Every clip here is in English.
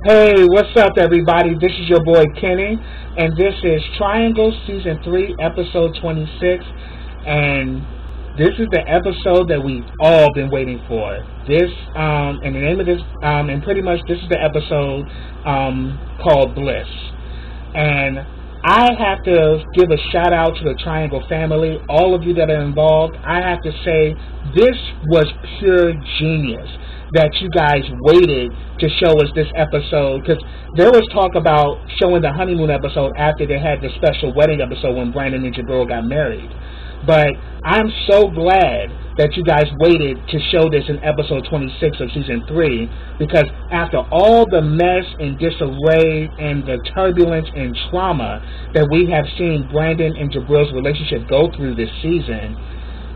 Hey, what's up, everybody? This is your boy Kenny, and this is Triangle Season 3, Episode 26, and this is the episode that we've all been waiting for. And the name of this, and pretty much this is the episode called Bliss. And I have to give a shout out to the Triangle family, all of you that are involved. I have to say, this was pure genius that you guys waited to show us this episode, because there was talk about showing the honeymoon episode after they had the special wedding episode when Brandon and Jabril got married. But I'm so glad that you guys waited to show this in episode 26 of season 3, because after all the mess and disarray and the turbulence and trauma that we have seen Brandon and Jabril's relationship go through this season,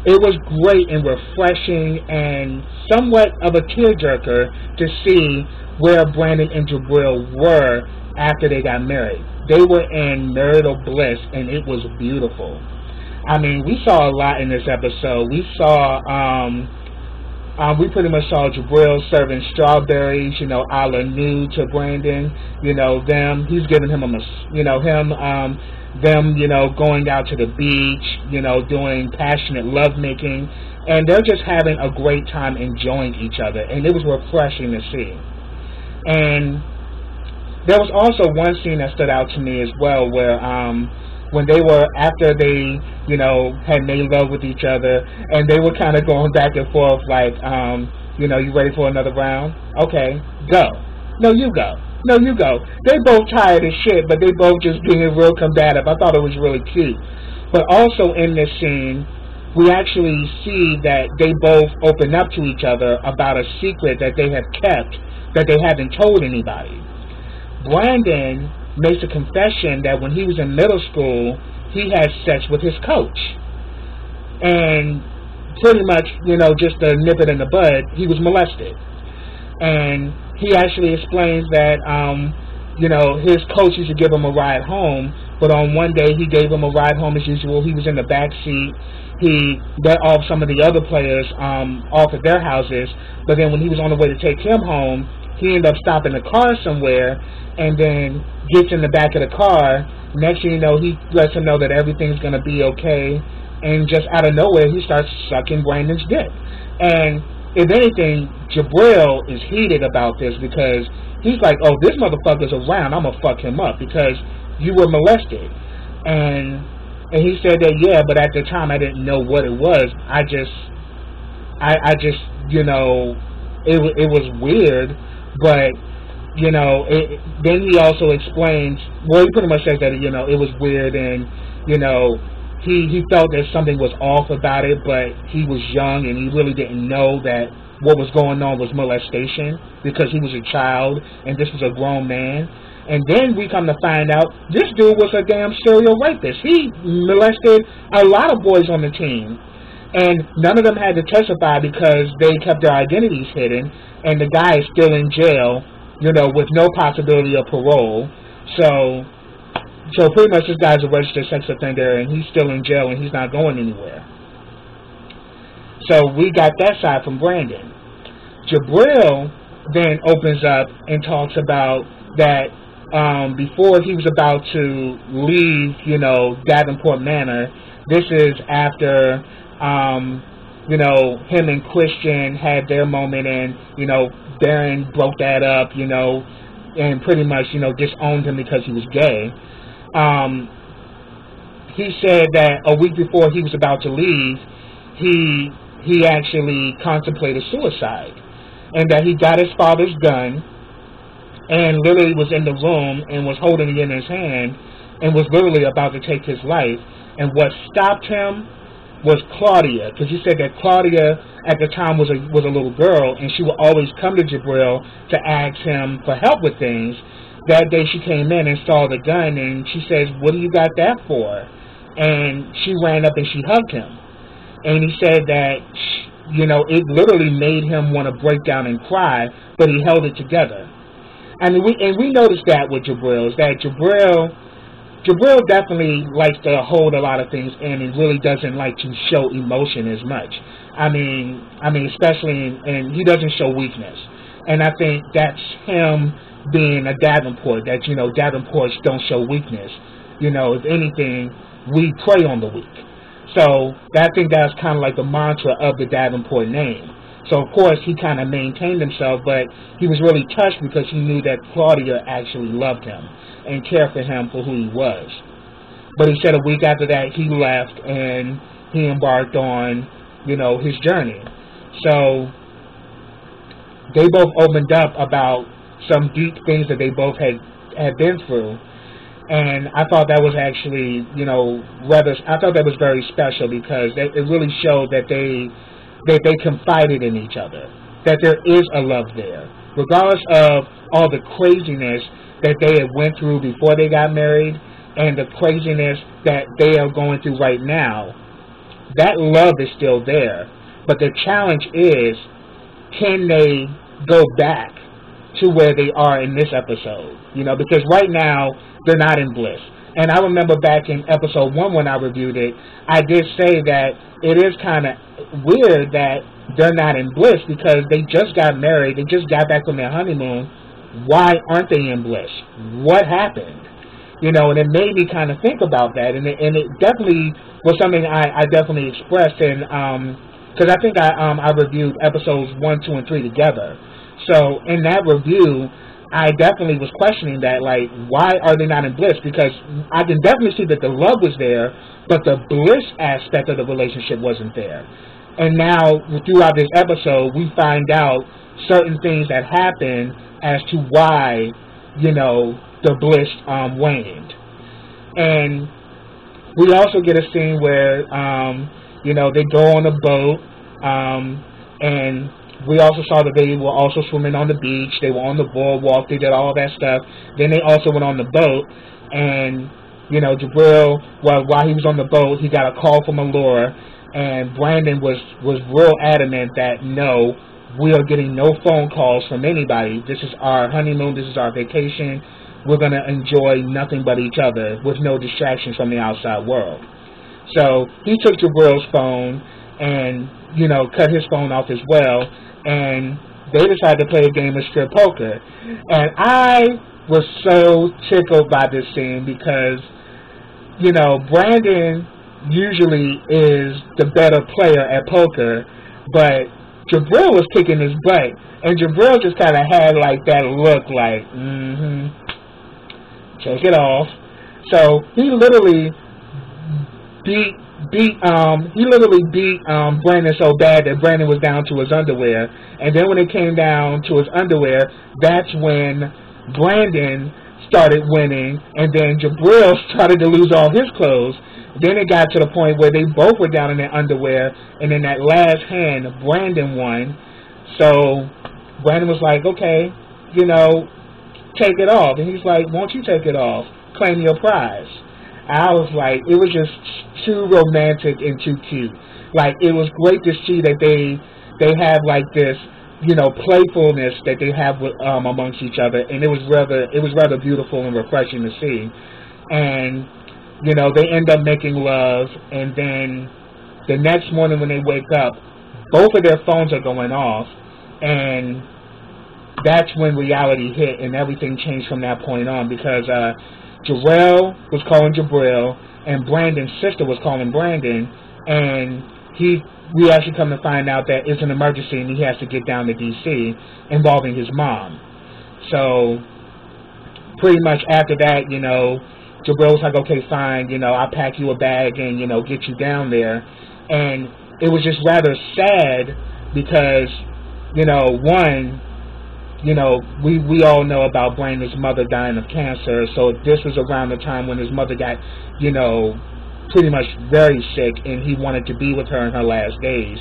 it was great and refreshing and somewhat of a tearjerker to see where Brandon and Jabril were after they got married. They were in marital bliss, and it was beautiful. I mean, we saw a lot in this episode. We pretty much saw Jabril serving strawberries, a la nude to Brandon. He's giving him them, going out to the beach, doing passionate lovemaking, and they're just having a great time enjoying each other, and it was refreshing to see. And there was also one scene that stood out to me as well, where when they were, after they, had made love with each other, and they were kind of going back and forth like, you ready for another round? Okay, go. No, you go. No, you go. They both tired as shit, but they both just being real combative. I thought it was really cute. But also in this scene, we actually see that they both open up to each other about a secret that they have kept, that they haven't told anybody. Brandon makes a confession that when he was in middle school, he had sex with his coach. And pretty much, just to nip it in the bud, he was molested. And he actually explains that, his coach used to give him a ride home, but on one day he gave him a ride home as usual. He was in the back seat. He let off some of the other players off at their houses, but then when he was on the way to take him home, he ended up stopping the car somewhere and then gets in the back of the car. Next thing you know, he lets him know that everything's going to be okay, and just out of nowhere, he starts sucking Brandon's dick. And if anything, Jabril is heated about this because he's like, oh, this motherfucker's around, I'm going to fuck him up because you were molested. And he said that, yeah, but at the time I didn't know what it was. I just, it was weird, but, then he also explains, well, he pretty much says that, it was weird and, he felt that something was off about it, but he was young and he really didn't know that what was going on was molestation because he was a child and this was a grown man. And then we come to find out this dude was a damn serial rapist. He molested a lot of boys on the team, and none of them had to testify because they kept their identities hidden, and the guy is still in jail, with no possibility of parole. So pretty much this guy's a registered sex offender, and he's still in jail, and he's not going anywhere. So we got that side from Brandon. Jabril then opens up and talks about that before he was about to leave, Davenport Manor. This is after, him and Christian had their moment, and, Baron broke that up, and pretty much, disowned him because he was gay. He said that a week before he was about to leave, he actually contemplated suicide, and that he got his father's gun and literally was in the room and was holding it in his hand and was literally about to take his life. And what stopped him was Claudia, because he said that Claudia at the time was a little girl, and she would always come to Jabril to ask him for help with things. That day she came in and saw the gun, and she says, what do you got that for? And she ran up and she hugged him. And he said that, it literally made him want to break down and cry, but he held it together. And we noticed that with Jabril, is that Jabril definitely likes to hold a lot of things in and really doesn't like to show emotion as much. I mean, especially, and he doesn't show weakness. And I think that's him being a Davenport, that, you know, Davenports don't show weakness. You know, if anything, we prey on the weak. So I think that's kind of like the mantra of the Davenport name. So, of course, he kind of maintained himself, but he was really touched because he knew that Claudia actually loved him and cared for him for who he was. But he said a week after that, he left and he embarked on, you know, his journey. So they both opened up about some deep things that they both had been through. And I thought that was actually, you know, I thought that was very special because it really showed that they confided in each other, that there is a love there. Regardless of all the craziness that they had went through before they got married and the craziness that they are going through right now, that love is still there. But the challenge is, can they go back to where they are in this episode? You know, because right now, they're not in bliss. And I remember back in episode 1 when I reviewed it, I did say that it is kind of weird that they're not in bliss because they just got married, they just got back from their honeymoon. Why aren't they in bliss? What happened? You know, and it made me kind of think about that. And it definitely was something I definitely expressed in, because I think I reviewed episodes 1, 2, and 3 together. So in that review, I definitely was questioning that, like, why are they not in bliss? Because I can definitely see that the love was there, but the bliss aspect of the relationship wasn't there. And now, throughout this episode, we find out certain things that happen as to why, you know, the bliss waned. And we also get a scene where, you know, they go on a boat, and we also saw that they were also swimming on the beach. They were on the boardwalk. They did all that stuff. Then they also went on the boat. And, you know, Jabril, while he was on the boat, he got a call from Allura. And Brandon was real adamant that, no, we are getting no phone calls from anybody. This is our honeymoon. This is our vacation. We're going to enjoy nothing but each other with no distractions from the outside world. So he took Jabril's phone and, you know, cut his phone off as well. And they decided to play a game of strip poker. And I was so tickled by this scene because, you know, Brandon usually is the better player at poker, but Jabril was kicking his butt. And Jabril just kind of had like that look like, take it off. So he literally beat Brandon so bad that Brandon was down to his underwear. And then when it came down to his underwear, that's when Brandon started winning, and then Jabril started to lose all his clothes. Then it got to the point where they both were down in their underwear, and in that last hand, Brandon won. So Brandon was like, okay, you know, take it off. And he's like, won't you take it off? Claim your prize. I was like, it was just too romantic and too cute. Like, it was great to see that they have like this, you know, playfulness that they have with, amongst each other, and it was rather beautiful and refreshing to see. And, you know, they end up making love, and then the next morning when they wake up, both of their phones are going off, and that's when reality hit, and everything changed from that point on, because Jarrell was calling Jabril, and Brandon's sister was calling Brandon, and we actually come to find out that it's an emergency and he has to get down to D.C. involving his mom. So pretty much after that, you know, Jabril was like, okay, fine, you know, I'll pack you a bag and, you know, get you down there. And it was just rather sad because, you know, one, you know, we all know about Brandon's mother dying of cancer, so this was around the time when his mother got, you know, pretty much very sick, and he wanted to be with her in her last days.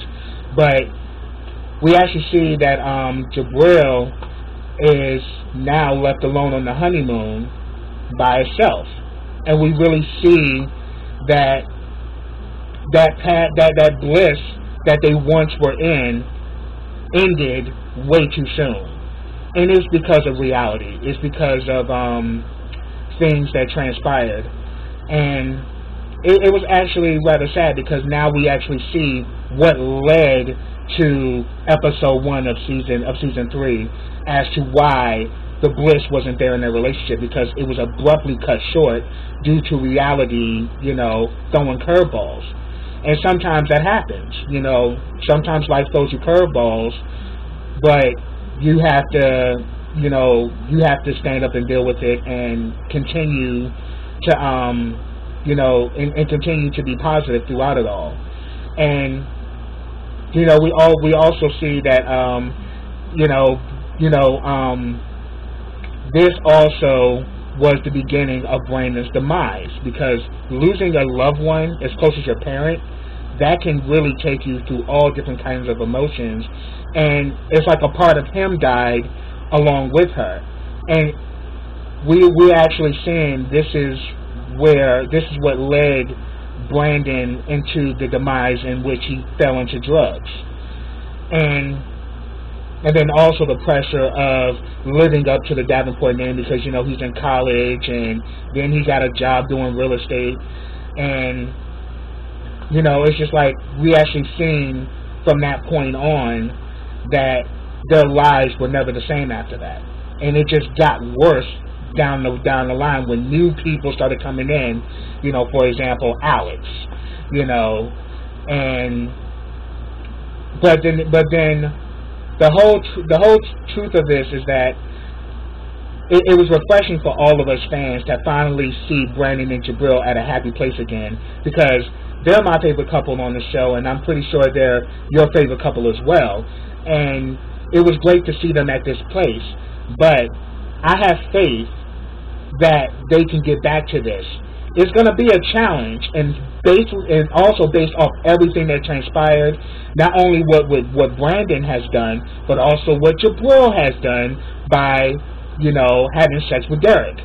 But we actually see that Jabril is now left alone on the honeymoon by herself, and we really see that bliss that they once were in ended way too soon. And it's because of reality. It's because of things that transpired. And it was actually rather sad because now we actually see what led to episode 1 of season 3 as to why the bliss wasn't there in their relationship, because it was abruptly cut short due to reality, throwing curveballs. And sometimes that happens, sometimes life throws you curveballs, but you have to, stand up and deal with it and continue to, and continue to be positive throughout it all. And, we also see that, this also was the beginning of Brandon's demise, because losing a loved one as close as your parent, that can really take you through all different kinds of emotions, and it's like a part of him died along with her. And we're actually seeing this is what led Brandon into the demise in which he fell into drugs, and then also the pressure of living up to the Davenport name, because he's in college, and then he got a job doing real estate, and it's just like we actually seen from that point on that their lives were never the same after that, and it just got worse down the line when new people started coming in, for example, Alex, and but then the whole truth of this is that it was refreshing for all of us fans to finally see Brandon and Jabril at a happy place again, because they're my favorite couple on the show, and I'm pretty sure they're your favorite couple as well. And it was great to see them at this place, but I have faith that they can get back to this. It's going to be a challenge, and also based off everything that transpired, not only what Brandon has done, but also what Jabril has done by, having sex with Derek.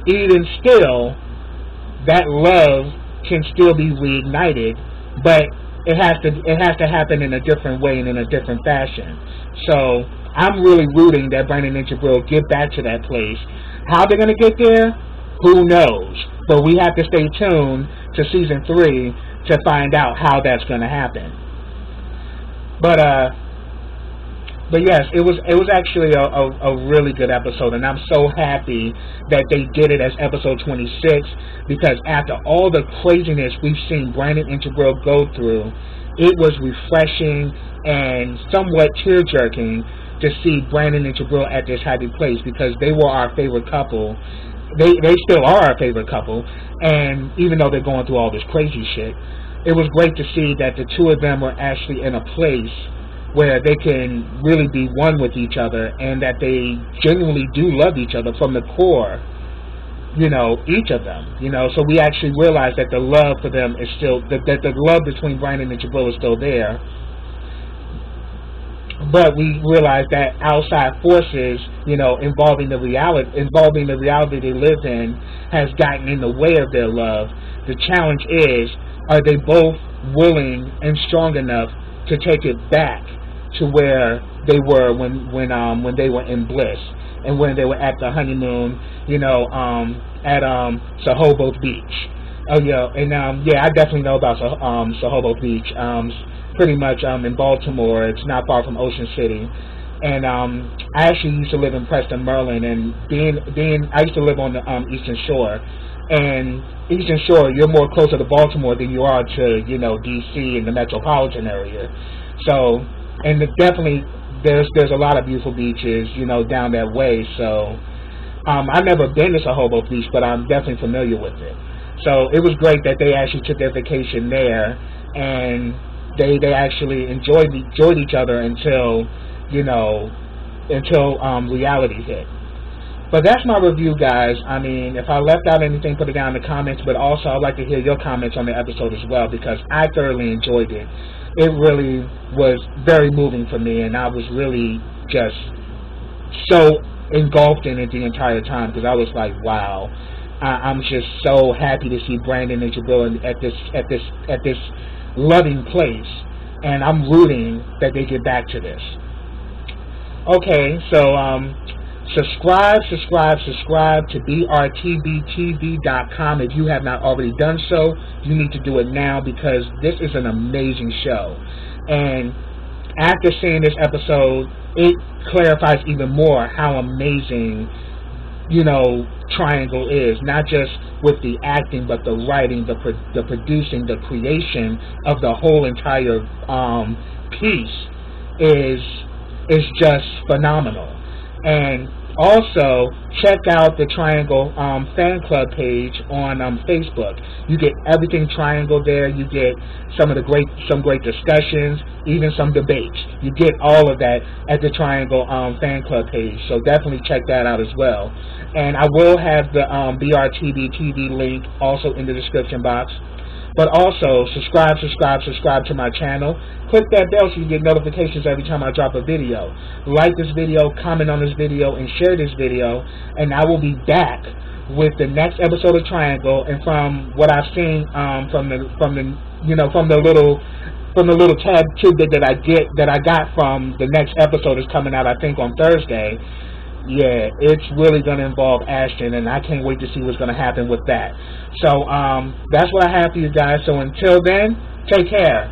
Even still, that love can still be reignited, but it has to happen in a different way and in a different fashion. So I'm really rooting that Brandon and Jabril get back to that place. How they're going to get there, who knows? But we have to stay tuned to season 3 to find out how that's going to happen. But yes, it was actually a really good episode, and I'm so happy that they did it as episode 26, because after all the craziness we've seen Brandon and Jabril go through, it was refreshing and somewhat tear-jerking to see Brandon and Jabril at this happy place, because they were our favorite couple. They still are our favorite couple, and even though they're going through all this crazy shit, it was great to see that the two of them were actually in a place where they can really be one with each other, and that they genuinely do love each other from the core, each of them, so we actually realize that the love for them is still, that the love between Brandon and Jabril is still there. But we realize that outside forces, involving the reality they live in, has gotten in the way of their love. The challenge is, are they both willing and strong enough to take it back to where they were when they were in bliss, and when they were at the honeymoon, at Sahobo Beach. Oh yeah, and I definitely know about Sahobo Beach. Pretty much in Baltimore. It's not far from Ocean City. And I actually used to live in Preston, Maryland, and I used to live on the Eastern Shore. And Eastern Shore, you're more closer to Baltimore than you are to, D.C. and the metropolitan area. So, and definitely there's a lot of beautiful beaches, down that way. So, I've never been to Sahobo Beach, but I'm definitely familiar with it. So it was great that they actually took their vacation there, and they actually enjoyed each other until reality hit. But that's my review, guys. I mean, if I left out anything, put it down in the comments. But also, I'd like to hear your comments on the episode as well, because I thoroughly enjoyed it. It really was very moving for me, and I was really just so engulfed in it the entire time, because I was like, wow. I'm just so happy to see Brandon and Jabril at this loving place, and I'm rooting that they get back to this. Okay, so subscribe to brtbtv.com. If you have not already done so, you need to do it now, because this is an amazing show. And after seeing this episode, it clarifies even more how amazing, you know, Triangle is, not just with the acting, but the writing, the producing, the creation of the whole entire piece is just phenomenal. And also check out the Triangle fan club page on Facebook. You get everything Triangle there. You get some great discussions, even some debates. You get all of that at the Triangle fan club page. So definitely check that out as well. And I will have the BRTV TV link also in the description box. But also, subscribe to my channel. Click that bell so you get notifications every time I drop a video. Like this video, comment on this video, and share this video. And I will be back with the next episode of Triangle. And from what I've seen, from the little tab tidbit that I got from the next episode is coming out, I think, on Thursday. Yeah, it's really going to involve Ashton, and I can't wait to see what's going to happen with that. So that's what I have for you guys. So until then, take care.